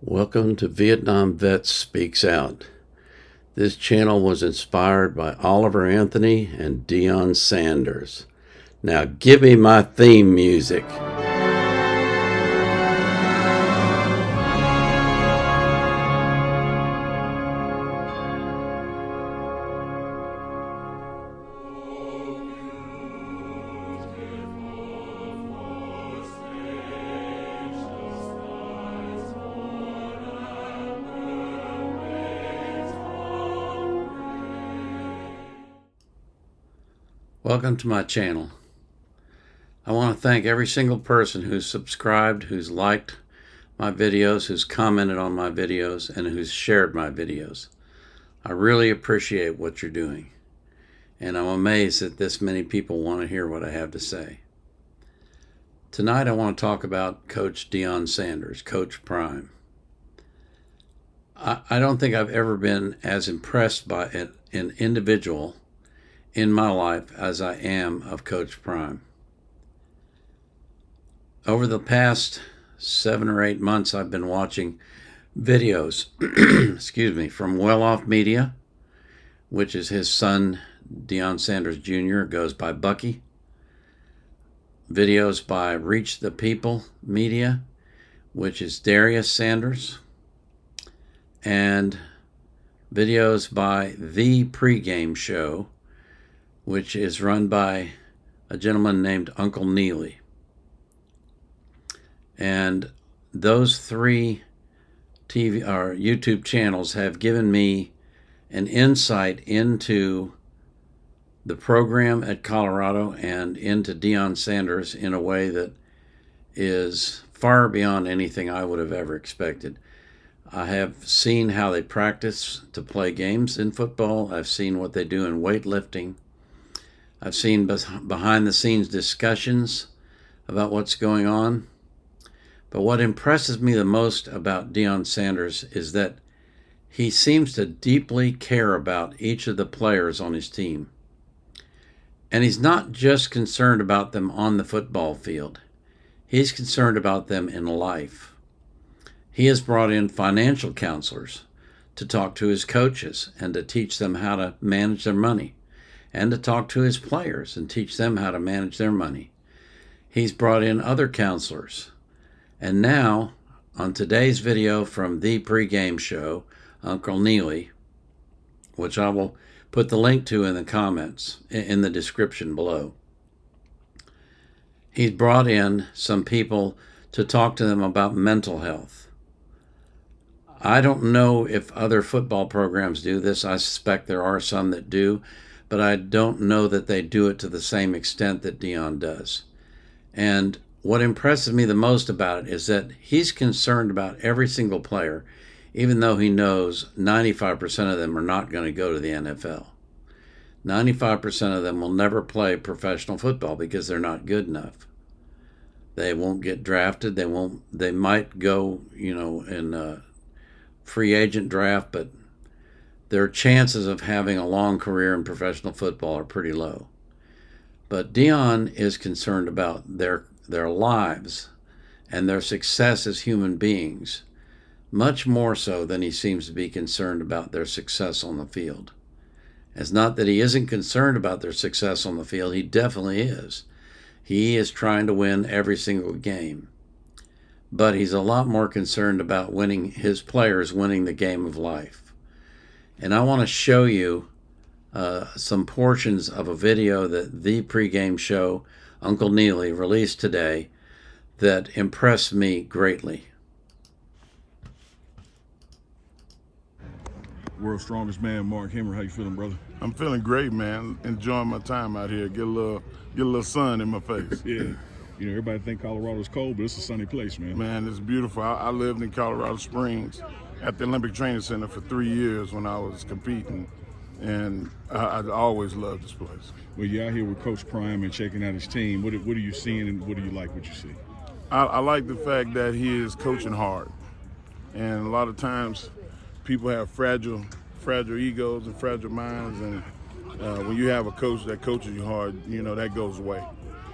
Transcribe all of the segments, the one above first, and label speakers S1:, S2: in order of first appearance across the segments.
S1: Welcome to Vietnam Vets Speaks Out. This channel was inspired by Oliver Anthony and Deion Sanders. Now give me my theme music. Welcome to my channel. I want to thank every single person who's subscribed, who's liked my videos, who's commented on my videos, and who's shared my videos. I really appreciate what you're doing, and I'm amazed that this many people want to hear what I have to say. Tonight I want to talk about Coach Deion Sanders, Coach Prime. I don't think I've ever been as impressed by an individual in my life as I am of Coach Prime. Over the past 7 or 8 months, I've been watching videos, from Well Off Media, which is his son, Deion Sanders Jr., goes by Bucky. Videos by Reach the People Media, which is Darius Sanders. And videos by the Pregame Show, which is run by a gentleman named Uncle Neely. And those 3 TV or YouTube channels have given me an insight into the program at Colorado and into Deion Sanders in a way that is far beyond anything I would have ever expected. I have seen how they practice to play games in football. I've seen what they do in weightlifting. I've seen behind-the-scenes discussions about what's going on. But what impresses me the most about Deion Sanders is that he seems to deeply care about each of the players on his team. And he's not just concerned about them on the football field. He's concerned about them in life. He has brought in financial counselors to talk to his coaches and to teach them how to manage their money, and to talk to his players and teach them how to manage their money. He's brought in other counselors. And now, on today's video from the Pregame Show, Uncle Neely, which I will put the link to in the comments, in the description below, he's brought in some people to talk to them about mental health. I don't know if other football programs do this. I suspect there are some that do, but I don't know that they do it to the same extent that Deion does. And what impresses me the most about it is that he's concerned about every single player, even though he knows 95% of them are not going to go to the NFL. 95% of them will never play professional football because they're not good enough. They won't get drafted. They might go, in a free agent draft, but their chances of having a long career in professional football are pretty low. But Deion is concerned about their lives and their success as human beings, much more so than he seems to be concerned about their success on the field. It's not that he isn't concerned about their success on the field. He definitely is. He is trying to win every single game. But he's a lot more concerned about his players winning the game of life. And I want to show you some portions of a video that the Pregame Show, Uncle Neely, released today that impressed me greatly.
S2: World's strongest man, Mark Hemmer. How you feeling, brother?
S3: I'm feeling great, man. Enjoying my time out here. Get a little sun in my face.
S2: Yeah. Everybody think Colorado's cold, but it's a sunny place, man.
S3: Man, it's beautiful. I lived in Colorado Springs at the Olympic Training Center for 3 years when I was competing, and I always loved this place.
S2: Well, you're out here with Coach Prime and checking out his team. What are you seeing, and what do you like what you see?
S3: I like the fact that he is coaching hard, and a lot of times people have fragile egos and fragile minds, and when you have a coach that coaches you hard, that goes away.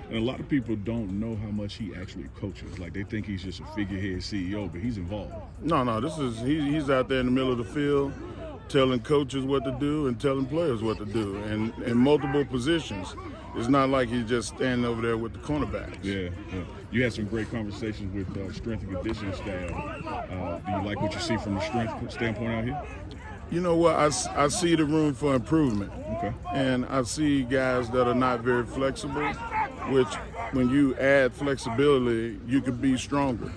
S2: And a lot of people don't know how much he actually coaches. Like, they think he's just a figurehead CEO, but he's involved.
S3: No, he's out there in the middle of the field telling coaches what to do and telling players what to do, and in multiple positions. It's not like he's just standing over there with the cornerbacks.
S2: Yeah. You had some great conversations with strength and conditioning staff. Do you like what you see from the strength standpoint out here?
S3: You know what? I see the room for improvement.
S2: Okay.
S3: And I see guys that are not very flexible, which when you add flexibility, you can be stronger.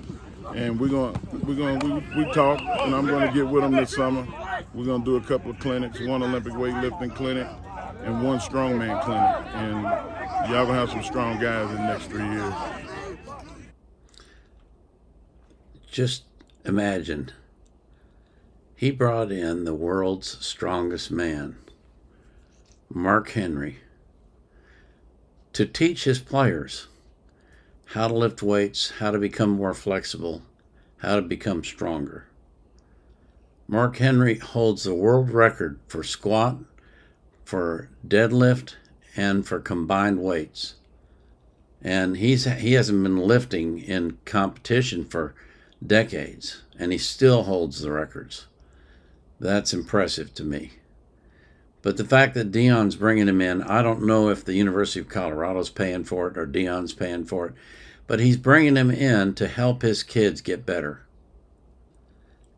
S3: And we talk, and I'm gonna get with them this summer. We're gonna do a couple of clinics, one Olympic weightlifting clinic and one strongman clinic. And y'all gonna have some strong guys in the next 3 years.
S1: Just imagine. He brought in the world's strongest man, Mark Henry, to teach his players how to lift weights, how to become more flexible, how to become stronger. Mark Henry holds the world record for squat, for deadlift, and for combined weights. And he hasn't been lifting in competition for decades, and he still holds the records. That's impressive to me. But the fact that Deion's bringing him in, I don't know if the University of Colorado's paying for it or Deion's paying for it, but he's bringing him in to help his kids get better.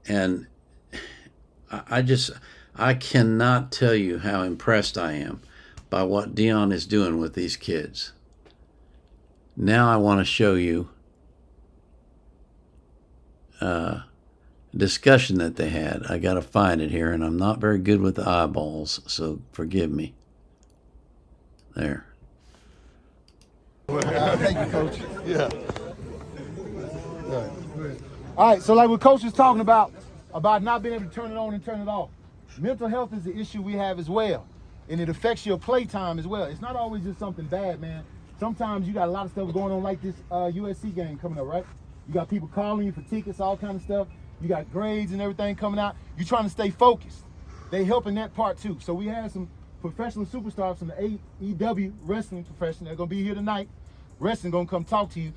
S1: And I cannot tell you how impressed I am by what Deion is doing with these kids. Now I want to show you discussion that they had. I got to find it here, and I'm not very good with the eyeballs, so forgive me. There.
S4: Thank you, Coach. Yeah. All right, so like what Coach was talking about not being able to turn it on and turn it off. Mental health is the issue we have as well, and it affects your play time as well. It's not always just something bad, man. Sometimes you got a lot of stuff going on, like this USC game coming up, right? You got people calling you for tickets, all kind of stuff. You got grades and everything coming out. You're trying to stay focused. They help in that part too. So we have some professional superstars from the AEW wrestling profession. They're gonna be here tonight. Wrestling gonna come talk to you.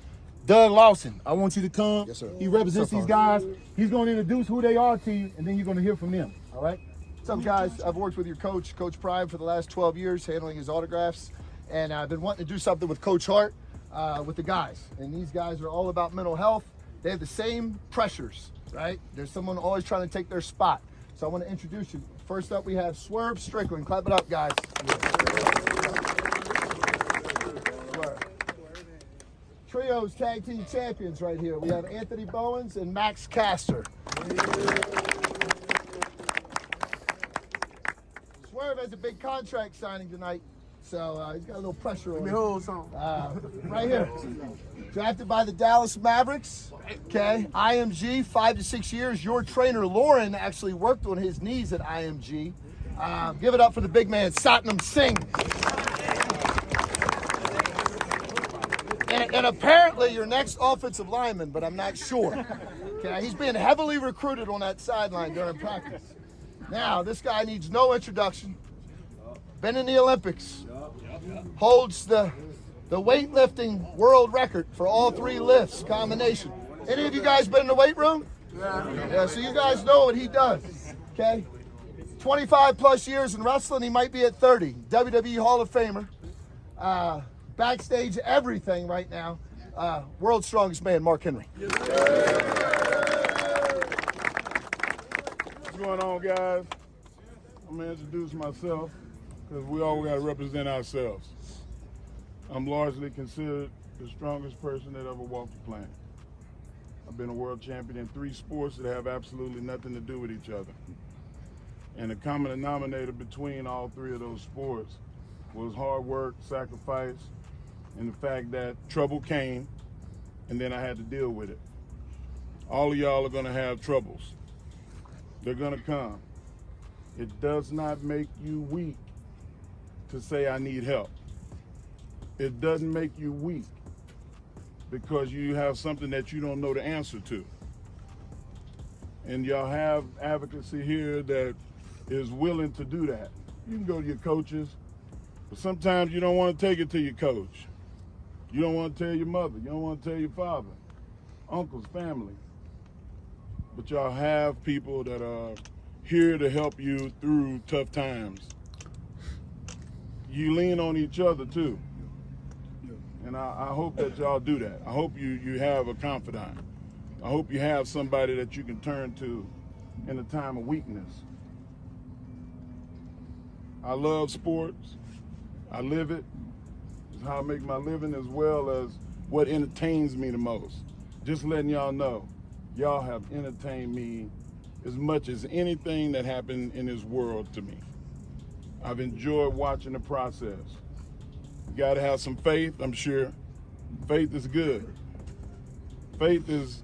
S4: Doug Lawson, I want you to come.
S5: Yes, sir.
S4: He represents these guys. He's gonna introduce who they are to you, and then you're gonna hear from them. All right?
S5: What's up, guys? I've worked with your coach, Coach Prime, for the last 12 years, handling his autographs. And I've been wanting to do something with Coach Hart, with the guys. And these guys are all about mental health. They have the same pressures, right? There's someone always trying to take their spot. So I want to introduce you. First up, we have Swerve Strickland. Clap it up, guys. Swerve. Trios Tag Team Champions right here. We have Anthony Bowens and Max Caster. Swerve has a big contract signing tonight, so he's got a little pressure on him. Right here. Drafted by the Dallas Mavericks. Okay, IMG, 5 to 6 years. Your trainer, Lauren, actually worked on his knees at IMG. Give it up for the big man, Satnam Singh. And apparently your next offensive lineman, but I'm not sure. Okay, he's being heavily recruited on that sideline during practice. Now, this guy needs no introduction. Been in the Olympics. Holds the weightlifting world record for all 3 lifts combination. Any of you guys been in the weight room? Yeah, so you guys know what he does, okay? 25 plus years in wrestling, he might be at 30. WWE Hall of Famer. Backstage everything right now. World's strongest man, Mark Henry.
S3: What's going on, guys? I'm gonna introduce myself because we all got to represent ourselves. I'm largely considered the strongest person that ever walked the planet. I've been a world champion in 3 sports that have absolutely nothing to do with each other. And the common denominator between all 3 of those sports was hard work, sacrifice, and the fact that trouble came, and then I had to deal with it. All of y'all are gonna have troubles. They're gonna come. It does not make you weak to say I need help. It doesn't make you weak because you have something that you don't know the answer to. And y'all have advocacy here that is willing to do that. You can go to your coaches, but sometimes you don't want to take it to your coach. You don't want to tell your mother. You don't want to tell your father, uncles, family. But y'all have people that are here to help you through tough times. You lean on each other too. And I hope that y'all do that. I hope you have a confidant. I hope you have somebody that you can turn to in a time of weakness. I love sports. I live it. It's how I make my living, as well as what entertains me the most. Just letting y'all know, y'all have entertained me as much as anything that happened in this world to me. I've enjoyed watching the process. You gotta have some faith, I'm sure. Faith is good. Faith is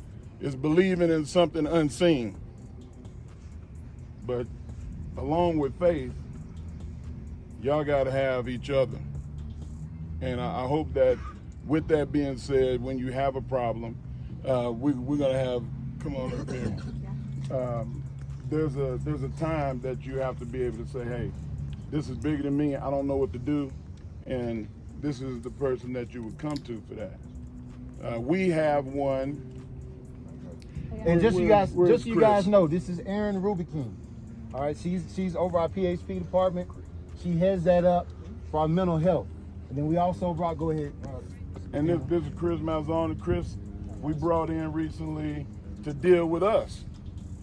S3: believing in something unseen. But along with faith, y'all gotta have each other. And I hope that with that being said, when you have a problem, we're gonna have, come on up here. There's a time that you have to be able to say, hey, this is bigger than me, I don't know what to do, and this is the person that you would come to for that. We have one.
S4: And just so
S3: Where's
S4: you
S3: Chris?
S4: guys know, this is Erin Rubikin. All right, she's over our PHP department. She heads that up for our mental health. And then we also brought, go ahead.
S3: And this is Chris Malzone. Chris, we brought in recently to deal with us,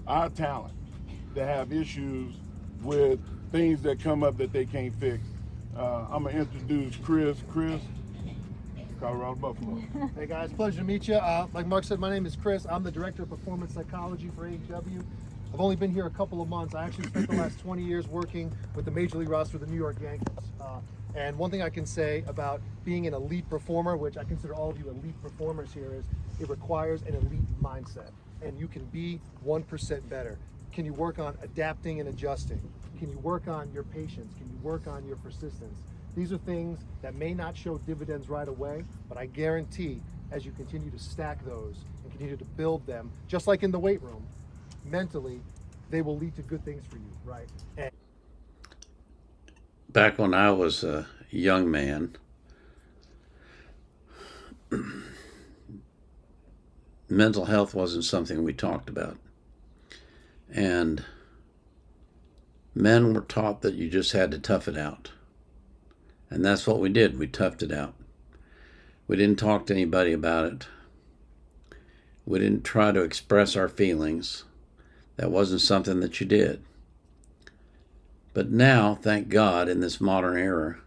S3: our talent, that have issues with things that come up that they can't fix. I'm gonna introduce Chris. Chris, Colorado Buffalo.
S6: Hey guys, pleasure to meet you. Like Mark said, my name is Chris. I'm the Director of Performance Psychology for AEW. I've only been here a couple of months. I actually spent the last 20 years working with the Major League roster of the New York Yankees. And one thing I can say about being an elite performer, which I consider all of you elite performers here, is it requires an elite mindset. And you can be 1% better. Can you work on adapting and adjusting? Can you work on your patience? Can you work on your persistence? These are things that may not show dividends right away, but I guarantee as you continue to stack those and continue to build them, just like in the weight room, mentally, they will lead to good things for you, right? And
S1: Back when I was a young man, mental health wasn't something we talked about. And men were taught that you just had to tough it out. And that's what we did. We toughed it out. We didn't talk to anybody about it. We didn't try to express our feelings. That wasn't something that you did. But now, thank God, in this modern era,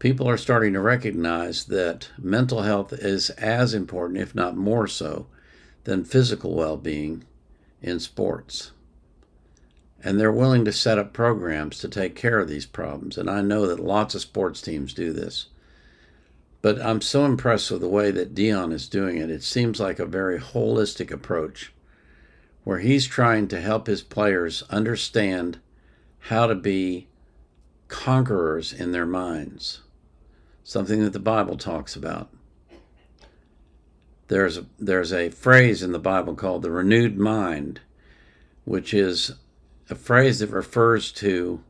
S1: people are starting to recognize that mental health is as important, if not more so, than physical well-being in sports. And they're willing to set up programs to take care of these problems. And I know that lots of sports teams do this. But I'm so impressed with the way that Dion is doing it. It seems like a very holistic approach where he's trying to help his players understand how to be conquerors in their minds, something that the Bible talks about. There's a phrase in the Bible called the renewed mind, which is a phrase that refers to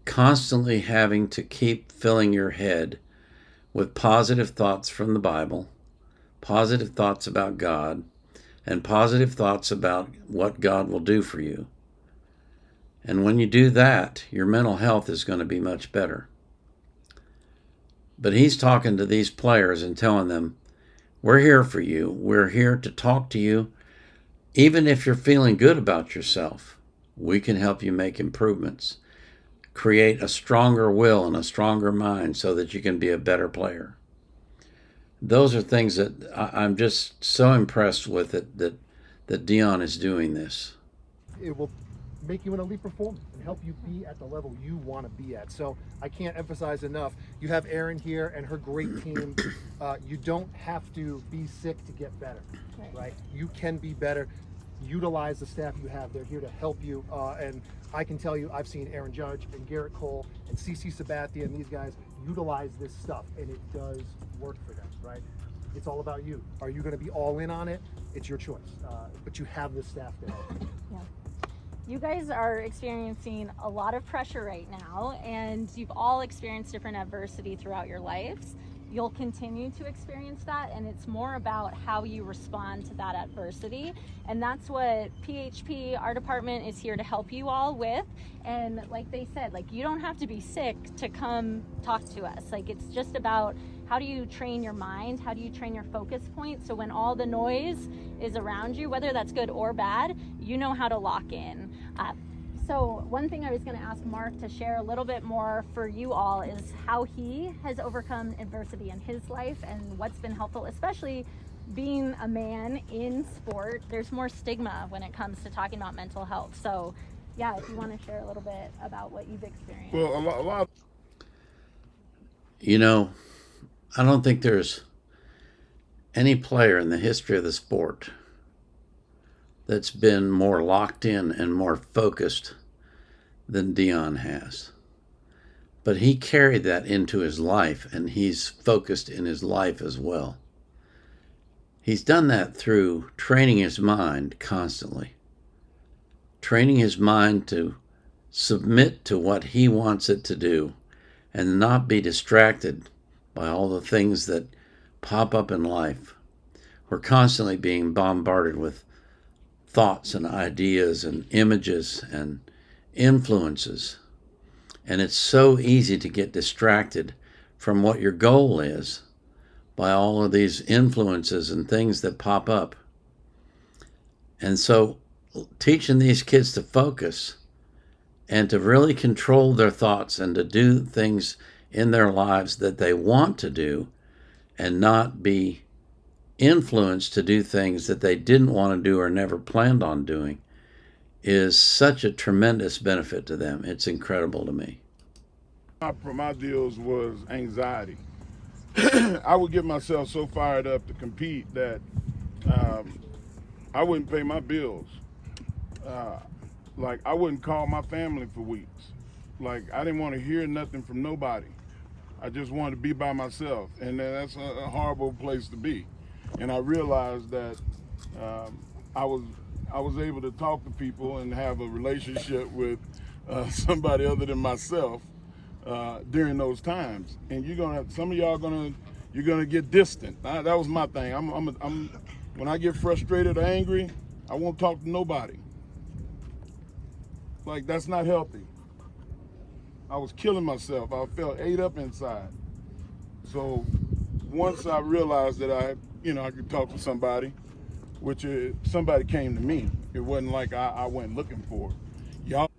S1: constantly having to keep filling your head with positive thoughts from the Bible, positive thoughts about God, and positive thoughts about what God will do for you. And when you do that, your mental health is going to be much better. But he's talking to these players and telling them, we're here for you. We're here to talk to you. Even if you're feeling good about yourself, we can help you make improvements. Create a stronger will and a stronger mind so that you can be a better player. Those are things that I'm just so impressed with that Dion is doing this.
S6: it will make you an elite performer and help you be at the level you want to be at. So I can't emphasize enough. You have Erin here and her great team. You don't have to be sick to get better, right? You can be better. Utilize the staff you have. They're here to help you. And I can tell you, I've seen Aaron Judge and Garrett Cole and CC Sabathia and these guys utilize this stuff, and it does work for them, right? It's all about you. Are you going to be all in on it? It's your choice. But you have the staff to help.
S7: Yeah. You guys are experiencing a lot of pressure right now, and you've all experienced different adversity throughout your lives. you'll continue to experience that, and it's more about how you respond to that adversity. And that's what PHP, our department, is here to help you all with. And like they said, like, you don't have to be sick to come talk to us. Like, it's just about how do you train your mind, how do you train your focus point, so when all the noise is around you, whether that's good or bad, you know how to lock in. So one thing I was going to ask Mark to share a little bit more for you all is how he has overcome adversity in his life and what's been helpful, especially being a man in sport. There's more stigma when it comes to talking about mental health. So yeah, if you want to share a little bit about what you've experienced.
S3: Well, a lot.
S1: You know, I don't think there's any player in the history of the sport that's been more locked in and more focused than Dion has. But he carried that into his life, and he's focused in his life as well. He's done that through training his mind constantly, training his mind to submit to what he wants it to do and not be distracted by all the things that pop up in life. We're constantly being bombarded with thoughts and ideas and images and influences. And it's so easy to get distracted from what your goal is by all of these influences and things that pop up. And so teaching these kids to focus and to really control their thoughts and to do things in their lives that they want to do and not be influenced to do things that they didn't want to do or never planned on doing is such a tremendous benefit to them. It's incredible to me.
S3: My deals was anxiety. I would get myself so fired up to compete that I wouldn't pay my bills. Like, I wouldn't call my family for weeks. Like, I didn't want to hear nothing from nobody. I just wanted to be by myself, and that's a horrible place to be. And I realized that I was able to talk to people and have a relationship with somebody other than myself during those times. And some of y'all you're gonna get distant. That was my thing. When I get frustrated or angry, I won't talk to nobody. Like, that's not healthy. I was killing myself. I felt ate up inside. So once I realized that I could talk to somebody, which somebody came to me. It wasn't like I went looking for it. Y'all.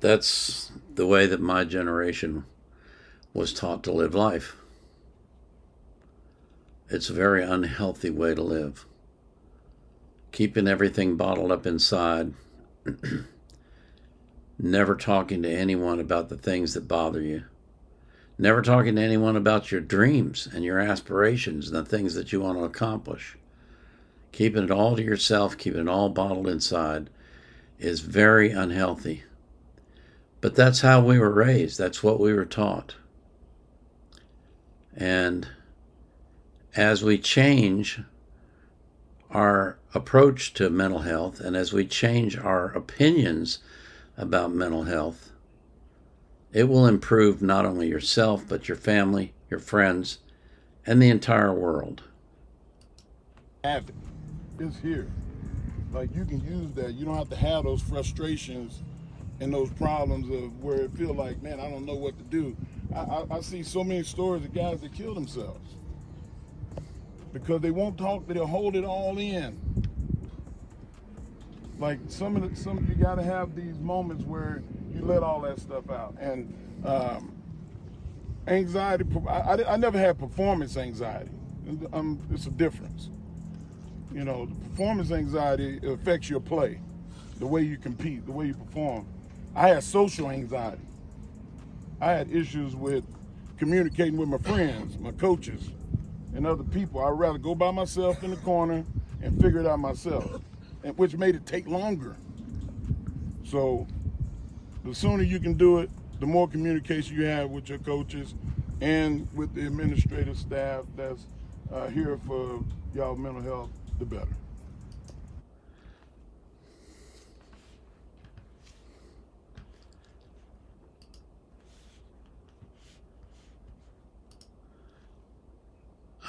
S1: That's the way that my generation was taught to live life. It's a very unhealthy way to live. Keeping everything bottled up inside, never talking to anyone about the things that bother you, never talking to anyone about your dreams and your aspirations and the things that you want to accomplish. Keeping it all to yourself, keeping it all bottled inside is very unhealthy. But that's how we were raised. That's what we were taught. And as we change our approach to mental health and as we change our opinions about mental health, it will improve not only yourself, but your family, your friends, and the entire world.
S3: Have it. It's here. Like, you can use that. You don't have to have those frustrations and those problems of where it feel like, man, I don't know what to do. I see so many stories of guys that kill themselves because they won't talk, they'll hold it all in. Like, you gotta have these moments where you let all that stuff out. And anxiety, I never had performance anxiety. It's a difference. You know, the performance anxiety affects your play, the way you compete, the way you perform. I had social anxiety. I had issues with communicating with my friends, my coaches, and other people. I'd rather go by myself in the corner and figure it out myself, and which made it take longer. So the sooner you can do it, the more communication you have with your coaches and with the administrative staff that's here for y'all mental health, the better.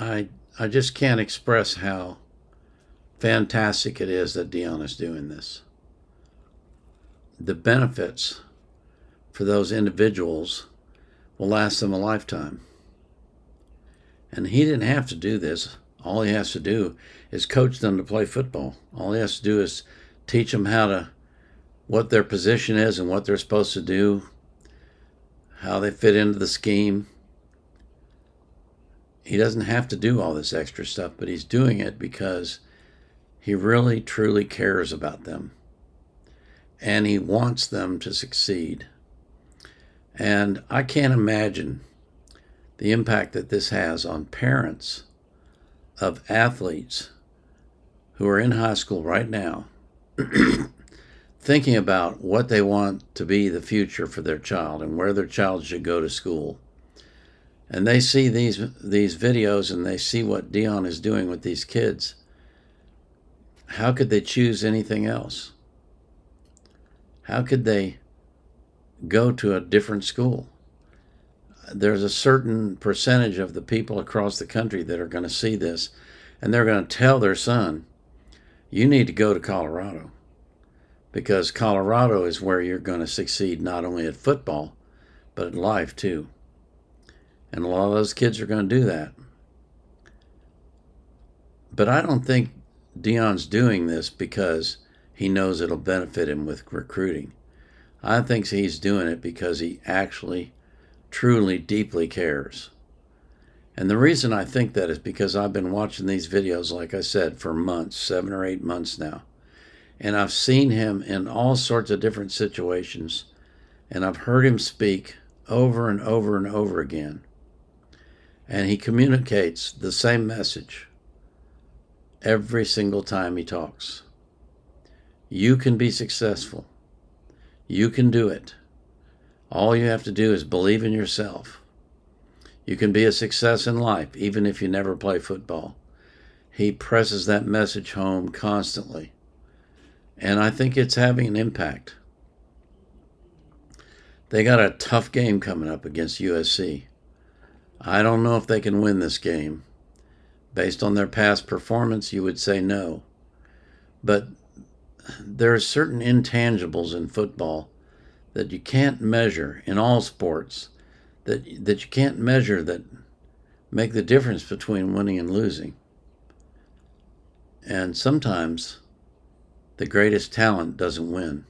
S1: I just can't express how fantastic it is that Deion is doing this. The benefits for those individuals will last them a lifetime. And he didn't have to do this. All he has to do is coach them to play football. All he has to do is teach them what their position is and what they're supposed to do, how they fit into the scheme. He doesn't have to do all this extra stuff, but he's doing it because he really, truly cares about them. And he wants them to succeed. And I can't imagine the impact that this has on parents of athletes who are in high school right now thinking about what they want to be the future for their child and where their child should go to school. And they see these videos and they see what Deion is doing with these kids. How could they choose anything else? How could they go to a different school? There's a certain percentage of the people across the country that are going to see this, and they're going to tell their son, you need to go to Colorado, because Colorado is where you're going to succeed not only at football, but at life too. And a lot of those kids are going to do that. But I don't think Deion's doing this because he knows it'll benefit him with recruiting. I think he's doing it because he actually, truly, deeply cares. And the reason I think that is because I've been watching these videos, like I said, for months, 7 or 8 months now. And I've seen him in all sorts of different situations, and I've heard him speak over and over and over again. And he communicates the same message every single time he talks. You can be successful. You can do it. All you have to do is believe in yourself. You can be a success in life, even if you never play football. He presses that message home constantly. And I think it's having an impact. They got a tough game coming up against USC. I don't know if they can win this game. Based on their past performance, you would say no. But there are certain intangibles in football that you can't measure, in all sports, that you can't measure, that make the difference between winning and losing. And sometimes the greatest talent doesn't win.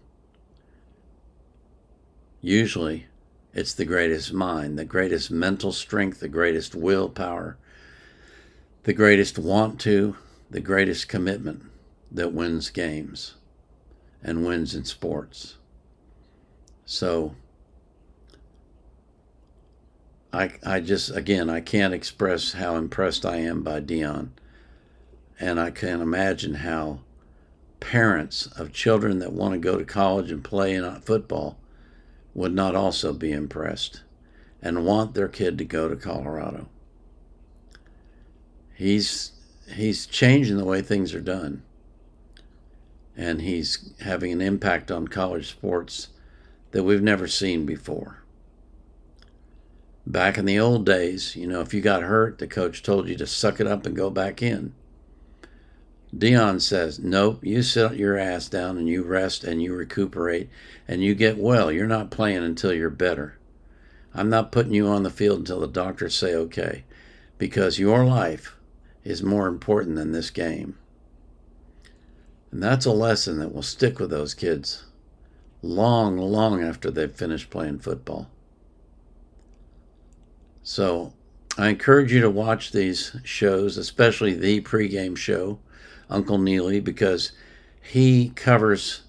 S1: Usually it's the greatest mind, the greatest mental strength, the greatest willpower, the greatest want to, the greatest commitment that wins games and wins in sports. So I just, again, I can't express how impressed I am by Deion. And I can imagine how parents of children that want to go to college and play in football would not also be impressed and want their kid to go to Colorado. He's changing the way things are done. And he's having an impact on college sports that we've never seen before. Back in the old days, if you got hurt, the coach told you to suck it up and go back in. Deion says, nope, you sit your ass down and you rest and you recuperate and you get well. You're not playing until you're better. I'm not putting you on the field until the doctors say okay, because your life is more important than this game. And that's a lesson that will stick with those kids long, long after they've finished playing football. So I encourage you to watch these shows, especially the Pregame Show, Uncle Neely, because he covers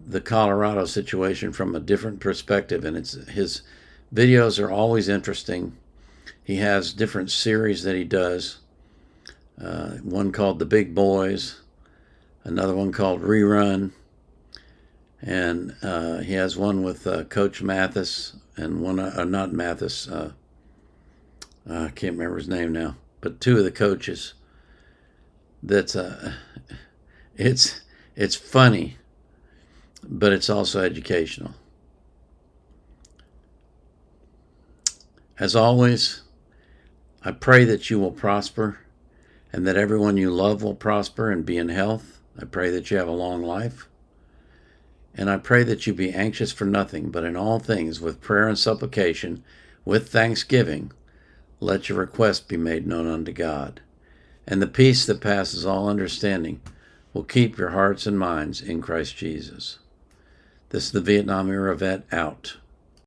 S1: the Colorado situation from a different perspective, and his videos are always interesting. He has different series that he does, one called The Big Boys, another one called Rerun, and he has one with Coach Mathis, and one, not Mathis, I can't remember his name now, but two of the coaches. That's it's funny, but it's also educational. As always, I pray that you will prosper and that everyone you love will prosper and be in health. I pray that you have a long life. And I pray that you be anxious for nothing, but in all things, with prayer and supplication, with thanksgiving, let your requests be made known unto God. And the peace that passes all understanding will keep your hearts and minds in Christ Jesus. This is the Vietnam era vet out.